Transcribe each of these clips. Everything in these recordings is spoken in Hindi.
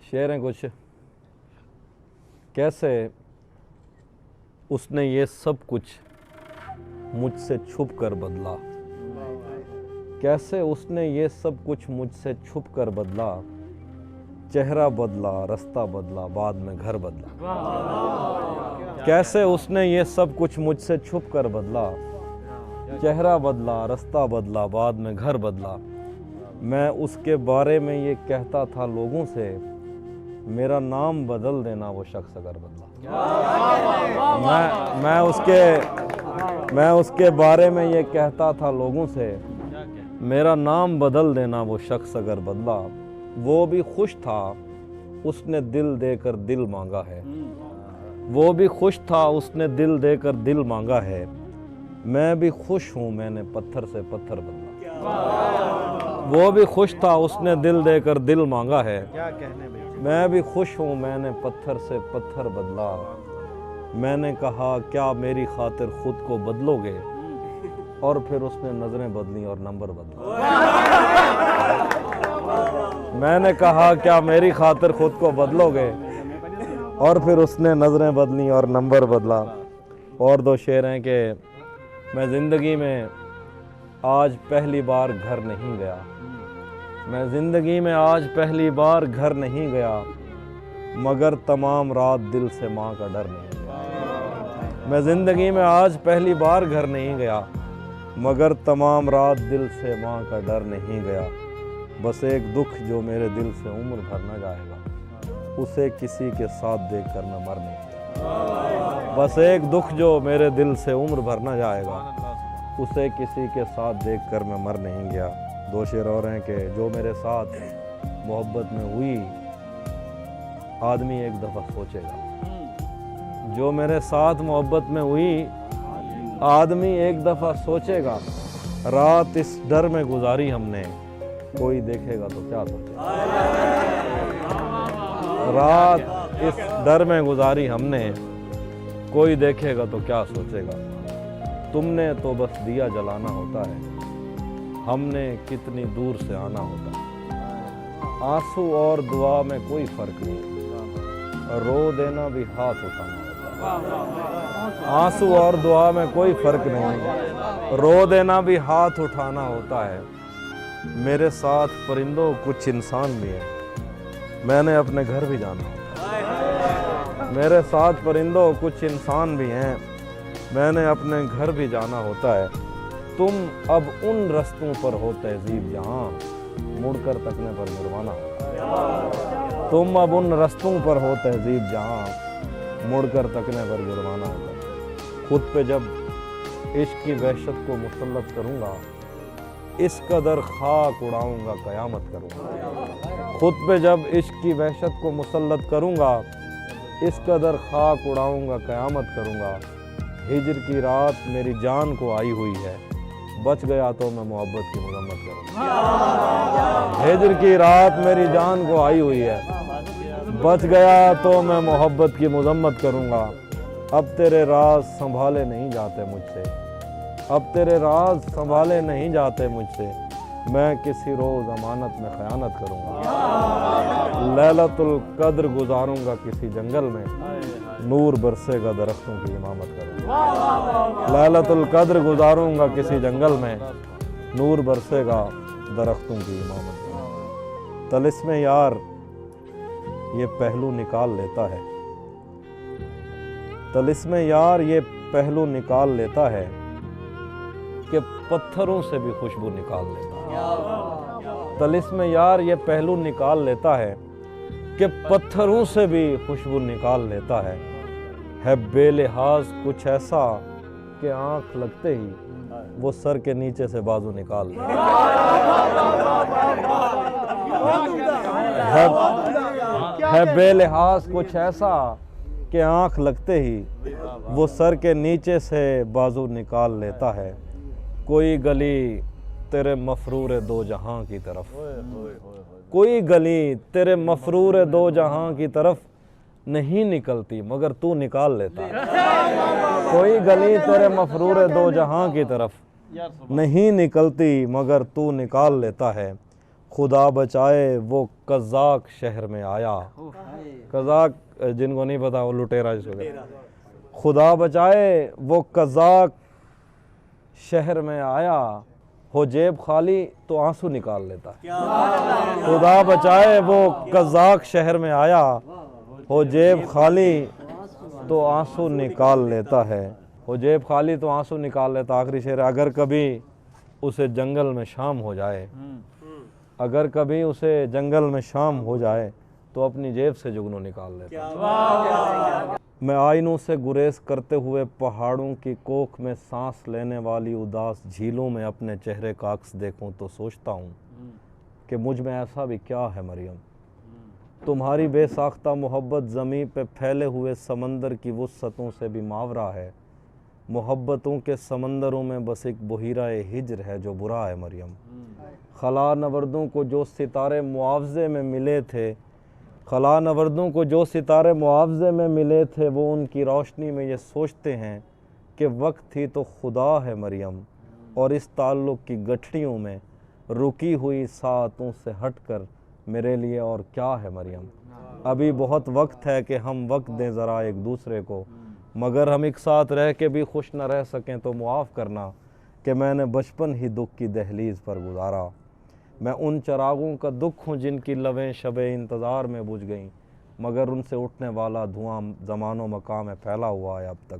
शेर हैं कुछ। कैसे उसने ये सब कुछ मुझसे छुप कर बदला, कैसे उसने ये सब कुछ मुझसे छुप कर बदला, चेहरा बदला, रास्ता बदला, बाद में घर बदला। कैसे उसने ये सब कुछ मुझसे छुप कर बदला, चेहरा बदला, रास्ता बदला, बाद में घर बदला। मैं उसके बारे में ये कहता था लोगों से, मेरा नाम बदल देना वो शख्स अगर बदला। मैं उसके बारे में ये कहता था लोगों से, मेरा नाम बदल देना वो शख्स अगर बदला। वो भी खुश था उसने दिल देकर दिल मांगा है, वो भी खुश था उसने दिल देकर दिल मांगा है। मैं भी खुश हूँ मैंने पत्थर से पत्थर बदला। वो भी खुश था उसने दिल देकर दिल मांगा है। मैं भी खुश हूँ मैंने पत्थर से पत्थर बदला। मैंने कहा क्या मेरी खातिर खुद को बदलोगे, और फिर उसने नजरें बदली और नंबर बदला। मैंने कहा क्या मेरी खातिर खुद को बदलोगे, और फिर उसने नजरें बदली और नंबर बदला। और दो शेर हैं कि मैं ज़िंदगी में आज पहली बार घर नहीं गया, मैं ज़िंदगी में आज पहली बार घर नहीं गया, मगर तमाम रात दिल से माँ का डर नहीं गया। मैं ज़िंदगी में आज पहली बार घर नहीं गया, मगर तमाम रात दिल से माँ का डर नहीं गया। बस एक दुख जो मेरे दिल से उम्र भर न जाएगा, उसे किसी के साथ देखकर मैं मर नहीं गया। बस एक दुख जो मेरे दिल से उम्र भर न जाएगा, उसे किसी के साथ देखकर मैं मर नहीं गया। दो शेर और हैं कि जो मेरे साथ मोहब्बत में हुई, आदमी एक दफ़ा सोचेगा। जो मेरे साथ मोहब्बत में हुई, आदमी एक दफ़ा सोचेगा। रात इस डर में गुजारी हमने, कोई देखेगा तो क्या सोचेगा। रात इस डर में गुजारी हमने, कोई देखेगा तो क्या सोचेगा। तुमने तो बस दिया जलाना होता है, हमने कितनी दूर से आना होता है। आंसू और दुआ में कोई फर्क नहीं, रो देना भी हाथ उठाना होता है। आंसू और दुआ में कोई फर्क नहीं, रो देना भी हाथ उठाना होता है। मेरे साथ परिंदों कुछ इंसान भी हैं, मैंने अपने घर भी जाना होता है। मेरे साथ परिंदों कुछ इंसान भी हैं, मैंने अपने घर भी जाना होता है। तुम अब उन रस्तों पर हो तहजीब जहाँ मुड़कर तकने पर जुर्माना होता है। तुम अब उन रस्तों पर हो तहजीब जहाँ मुड़कर तकने पर जुर्माना होता है। खुद पे जब इश्क की वहशत को मुसल्लत करूँगा, इस कदर खाक उड़ाऊँगा क़यामत करूँगा। खुद पे जब इश्क की वहशत को मुसल्लत करूँगा, इस कदर खाक उड़ाऊँगा क़यामत करूँगा। हिजर की रात मेरी जान को आई हुई है, बच गया तो मैं मोहब्बत की मजम्मत करूँगा। हिजर की रात मेरी जान को आई हुई है, बच गया तो मैं मोहब्बत की मजम्मत करूँगा। अब तेरे राज संभाले नहीं जाते मुझसे, अब तेरे राज संभाले नहीं जाते मुझसे। मैं किसी रोज़ अमानत में ख़यानत करूँगा। लैलतुल कद्र गुजारूँगा किसी जंगल में, नूर बरसेगा दरख्तों की इमामत करूँगा। लैलतुल कद्र गुजारूँगा किसी जंगल में, नूर बरसेगा दरख्तों की इमामत करूँगा। तलिस्मे यार ये पहलू निकाल लेता है, तलिस्मे यार ये पहलू निकाल लेता है, कि पत्थरों से भी खुशबू निकाल लेता है। तलिस्मे यार ये पहलू निकाल लेता है, कि पत्थरों से भी खुशबू निकाल लेता है बेलिहाज कुछ ऐसा कि आंख लगते ही वो सर के नीचे से बाजू निकाल लेता है बेलिहाज कुछ ऐसा कि आंख लगते ही वो सर के नीचे से बाजू निकाल लेता है। कोई गली तेरे मफरूर दो जहां की तरफ, कोई गली तेरे मफरूर दो जहां की तरफ नहीं निकलती, मगर तू निकाल लेता है। कोई गली तेरे मफरूर दो जहां की तरफ नहीं निकलती, मगर तू निकाल लेता है। खुदा बचाए वो कज़ाक शहर में आया। कज़ाक जिनको नहीं पता वो लुटेरा जिसको कहते हैं। खुदा बचाए वो कज़ाक शहर में आया, हो जेब खाली तो आंसू निकाल लेता है। खुदा बचाए वो कज़ाक शहर में आया, हो जेब खाली तो आंसू निकाल लेता है। हो जेब खाली तो आंसू निकाल लेता। आखिरी शेर, अगर कभी उसे जंगल में शाम हो जाए, अगर कभी उसे जंगल में शाम हो जाए तो अपनी जेब से जुगनू निकाल लेता। मैं आइनों से गुरेज करते हुए पहाड़ों की कोख में सांस लेने वाली उदास झीलों में अपने चेहरे का अक्स देखूं तो सोचता हूँ कि मुझ में ऐसा भी क्या है मरियम। तुम्हारी बेसाख्ता मोहब्बत ज़मीं पे फैले हुए समंदर की वुस्सतों से भी मावरा है। मोहब्बतों के समंदरों में बस एक बहिरा-ए हिज्र है जो बुरा है मरियम। खला नवर्दों को जो सितारे मुआवजे में मिले थे, खला नवर्दों को जो सितारे मुआवजे में मिले थे, वो उनकी रोशनी में ये सोचते हैं कि वक्त थी तो खुदा है मरियम। और इस ताल्लुक़ की गठरियों में रुकी हुई सातों से हटकर मेरे लिए और क्या है मरियम। अभी बहुत वक्त है कि हम वक्त दें ज़रा एक दूसरे को, मगर हम एक साथ रह के भी खुश न रह सकें तो मुआफ़ करना कि मैंने बचपन ही दुख की दहलीज़ पर गुजारा। मैं उन चरागों का दुख हूँ जिनकी लवें शबे इंतज़ार में बुझ गईं, मगर उनसे उठने वाला धुआं ज़मानो मकाम में फैला हुआ है अब तक।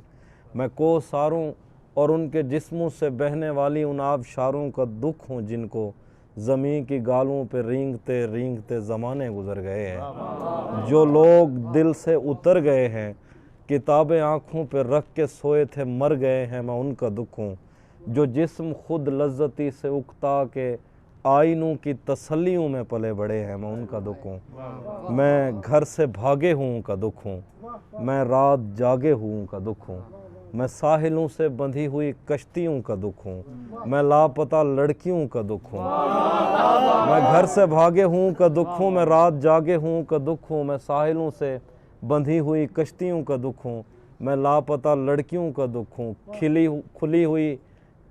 मैं कोसारों और उनके जिस्मों से बहने वाली उन आबशारों का दुख हूँ जिनको ज़मीं की गालों पे रेंगते रेंगते ज़माने गुज़र गए हैं। जो लोग दिल से उतर गए हैं, किताबें आँखों पे रख के सोए थे मर गए हैं, मैं उनका दुख हूँ। जो जिस्म खुद लज्जती से उकता के आइनों की तसल्लियों में पले बड़े हैं, मैं उनका दुख हूँ। मैं घर से भागे हूँ उनका दुख हूँ, मैं रात जागे हूँ उनका दुख हूँ। मैं साहिलों से बंधी हुई कश्तियों का दुख हूँ, मैं लापता लड़कियों का दुख हूँ। मैं घर से भागे हूँ का दुख हूँ, मैं रात जागे हूँ का दुख हूँ। मैं साहिलों से बंधी हुई कश्तियों का दुख हूँ, मैं लापता लड़कियों का दुख हूँ। खुली हुई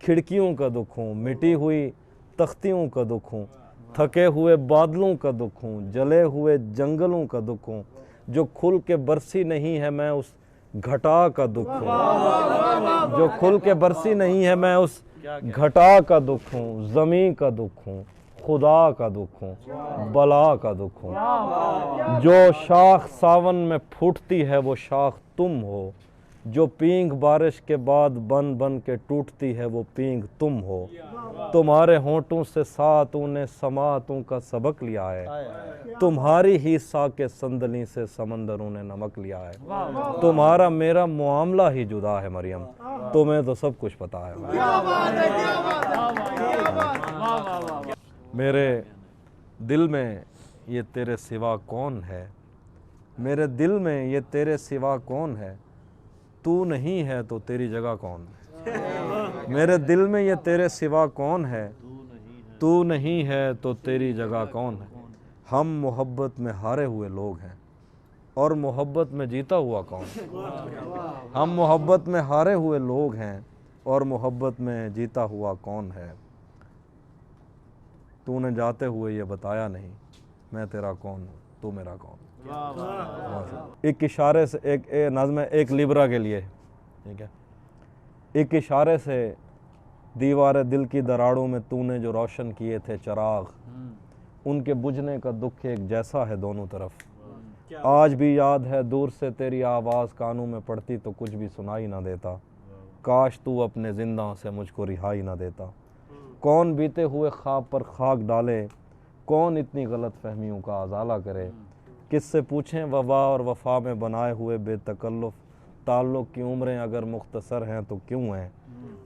खिड़कियों का दुख हूँ, मिटी हुई तख्तियों का दुख हूँ। थके हुए बादलों का दुख हूँ, जले हुए जंगलों का दुख हूँ। जो खुल के बरसी नहीं है मैं उस घटा का दुख हूँ। जो खुल के बरसी नहीं है मैं उस घटा का दुख हूँ। ज़मीं का दुख हूँ, खुदा का दुख हूँ, बला का दुख हूँ। जो शाख सावन में फूटती है वो शाख तुम हो, जो पींग बारिश के बाद बन बन के टूटती है वो पींग तुम हो। तुम्हारे होंठों से सातों ने समातों का सबक लिया है, तुम्हारी ही साके संदली से समंदरों ने नमक लिया है। तुम्हारा मेरा मामला ही जुदा है मरियम, तुम्हें तो सब कुछ पता है। मेरे दिल में ये तेरे सिवा कौन है, मेरे दिल में ये तेरे सिवा कौन है। तू नहीं है तो तेरी जगह कौन है। मेरे दिल में ये तेरे सिवा कौन है, तू नहीं है तो तेरी जगह कौन है। हम मोहब्बत में हारे हुए लोग हैं और मोहब्बत में जीता हुआ कौन। हम मोहब्बत में हारे हुए लोग हैं और मोहब्बत में जीता हुआ कौन है। तूने जाते हुए ये बताया नहीं, मैं तेरा कौन हूँ, तू मेरा कौन। एक इशारे से एक नज़्म है एक लिब्रा के लिए, ठीक है। एक इशारे से दीवार दिल की दरारों में तूने जो रोशन किए थे चिराग, उनके बुझने का दुख एक जैसा है दोनों तरफ। आज भी याद है दूर से तेरी आवाज़ कानों में पड़ती तो कुछ भी सुनाई ना देता। काश तू अपने जिंदा से मुझको रिहाई ना देता। कौन बीते हुए ख्वाब पर खाक डाले, कौन इतनी गलत फहमियों का अजाला करे। किससे पूछें वफा और वफा में बनाए हुए बेतकल्लुफ़ ताल्लुक़ की उम्रें अगर मुख्तसर हैं तो क्यों हैं।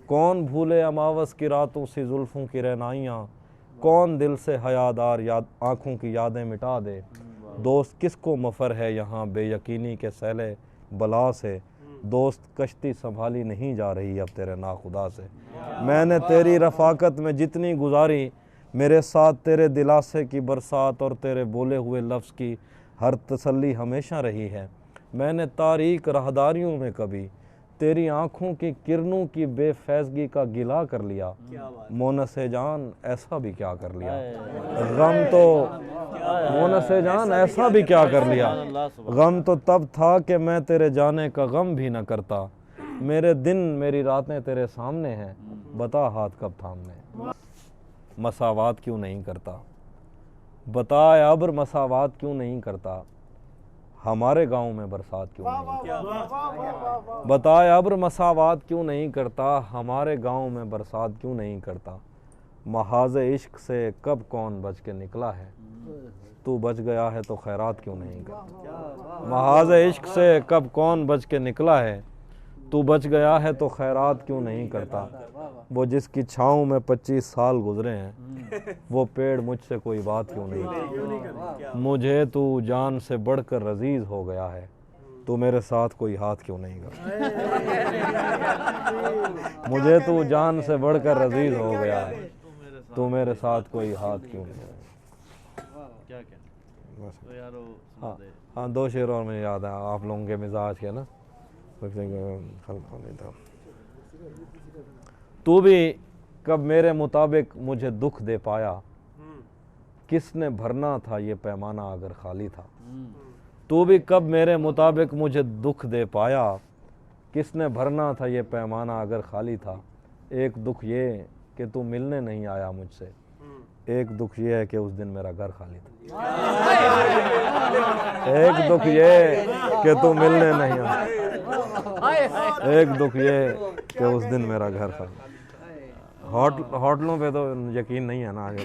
कौन भूले अमावस की रातों सी जुल्फ़ों की रहनाइयाँ, कौन दिल से हयादार याद आँखों की यादें मिटा दे। दोस्त किसको मफ़र है यहाँ बेयकीनी के सैले बला से। दोस्त कश्ती संभाली नहीं जा रही अब तेरे नाखुदा से। मैंने तेरी रफ़ाकत में जितनी गुजारी, मेरे साथ तेरे दिलासे की बरसात और तेरे बोले हुए लफ्ज़ की हर तसल्ली हमेशा रही है। मैंने तारीक राहदारियों में कभी तेरी आंखों की किरणों की बेफैजगी का गिला कर लिया, मोनसे जान ऐसा भी क्या कर लिया। गम तो मोनसे जान ऐसा भी क्या कर लिया। गम तो तब था कि मैं तेरे जाने का गम भी न करता। मेरे दिन मेरी रातें तेरे सामने हैं, बता हाथ कब थामने। मसावात क्यों नहीं करता, बता अब्र मसावात क्यों नहीं करता। हमारे गांव में बरसात क्यों नहीं करता। बता अब्र मसावात क्यों नहीं करता, हमारे गांव में बरसात क्यों नहीं करता। महाज इश्क से कब कौन बच के निकला है, तू बच गया है तो खैरात क्यों नहीं करता। महाज इश्क से कब कौन बच के निकला है, तू बच गया है तो खैरात क्यों नहीं करता। वो जिसकी छाँव में 25 साल गुजरे हैं, वो पेड़ मुझसे कोई बात क्यों नहीं करता। मुझे तू जान से बढ़कर अजीज हो गया है, तू मेरे साथ कोई हाथ क्यों नहीं करता। मुझे तू जान से बढ़कर अजीज हो गया है, तू मेरे साथ कोई हाथ क्यों नहीं करता। हाँ हाँ, 2 शेर और मुझे याद है आप लोगों के मिजाज के ना। तू भी कब मेरे मुताबिक मुझे दुख दे पाया, किसने भरना था ये पैमाना अगर खाली था। तू भी कब मेरे मुताबिक मुझे दुख दे पाया, किसने भरना था ये पैमाना अगर खाली था। एक दुख ये कि तू मिलने नहीं आया मुझसे, एक दुख ये है कि उस दिन मेरा घर खाली था। एक दुख ये कि तू मिलने नहीं आया, एक दुख ये कि उस दिन मेरा घर खाली। होटलों पे तो यकीन नहीं है ना आगे।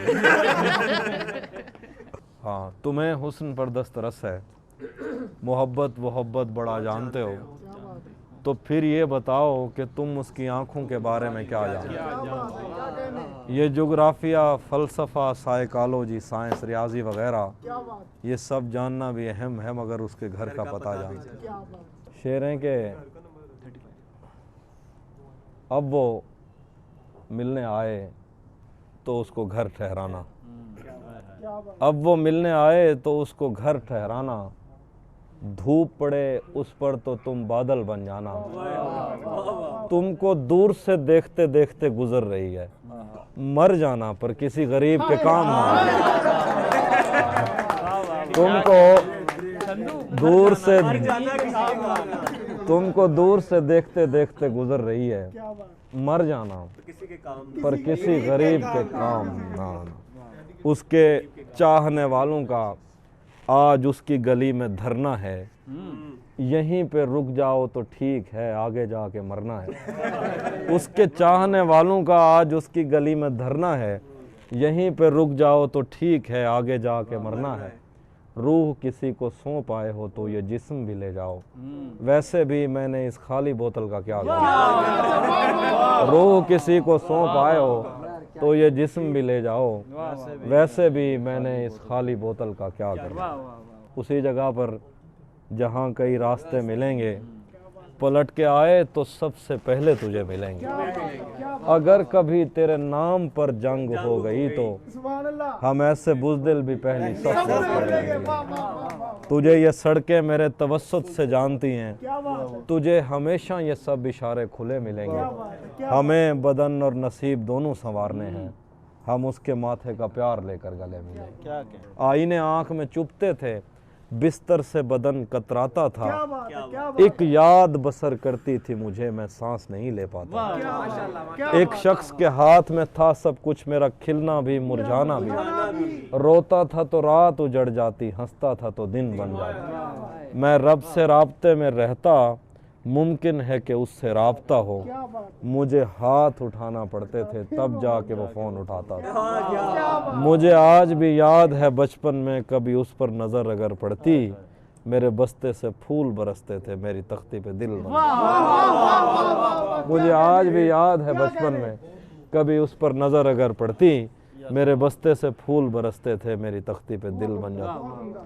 हाँ, तुम्हें हुस्न पर दस्तरस है, मोहब्बत वोहब्बत बड़ा जानते हो, तो फिर ये बताओ कि तुम उसकी आंखों के बारे में क्या जानते हो। ये जोग्राफिया, फ़लसफ़ा, साइकोलॉजी, साइंस, रियाजी वगैरह ये सब जानना भी अहम है, मगर उसके घर का पता जानते हैं। शेर हैं कि अब वो मिलने आए तो उसको घर ठहराना, अब वो मिलने आए तो उसको घर ठहराना। धूप पड़े उस पर तो तुम बादल बन जाना, तुमको दूर से देखते देखते गुजर रही है। मर जाना पर किसी गरीब के काम ना आए। तुमको दूर से देखते देखते गुजर रही है। मर जाना पर किसी गरीब के काम ना आना। उसके चाहने वालों का आज उसकी गली में धरना है, यहीं पे रुक जाओ तो ठीक है, आगे जाके मरना है। उसके चाहने वालों का आज उसकी गली में धरना है, यहीं पे रुक जाओ तो ठीक है, आगे जाके मरना है। रूह किसी को सौंप आए हो तो ये जिस्म भी ले जाओ, वैसे भी मैंने इस खाली बोतल का क्या करना। रूह किसी को सौंप आए हो तो ये जिस्म भी ले जाओ, वैसे भी मैंने इस खाली बोतल का क्या करना। उसी जगह पर जहाँ कई रास्ते मिलेंगे, पलट के आए तो सबसे पहले तुझे मिलेंगे। अगर कभी तेरे नाम पर जंग हो गई तो हम ऐसे बुज़दिल भी पहली सफ करेंगे। तुझे ये सड़कें मेरे तवस्सुत से जानती हैं, तुझे हमेशा ये सब इशारे खुले मिलेंगे। हमें बदन और नसीब दोनों संवारने हैं, हम उसके माथे का प्यार लेकर गले मिलेंगे। आईने आँख में चुभते थे, बिस्तर से बदन कतराता था, एक याद बसर करती थी मुझे, मैं सांस नहीं ले पाता। एक शख्स के हाथ में था सब कुछ, मेरा खिलना भी मुरझाना भी। रोता था तो रात उजड़ जाती, हंसता था तो दिन बन जाता। मैं रब से राब्ते में रहता, मुमकिन है कि उससे राब्ता हो। मुझे हाथ उठाना पड़ते थे तब जाके वो फ़ोन उठाता था। मुझे आज भी याद है बचपन में कभी उस पर नज़र अगर पड़ती, मेरे बस्ते से फूल बरसते थे, मेरी तख्ती पे दिल बन जाता। मुझे आज भी याद है बचपन में कभी उस पर नज़र अगर पड़ती, मेरे बस्ते से फूल बरसते थे, मेरी तख्ती पे दिल बन जाता।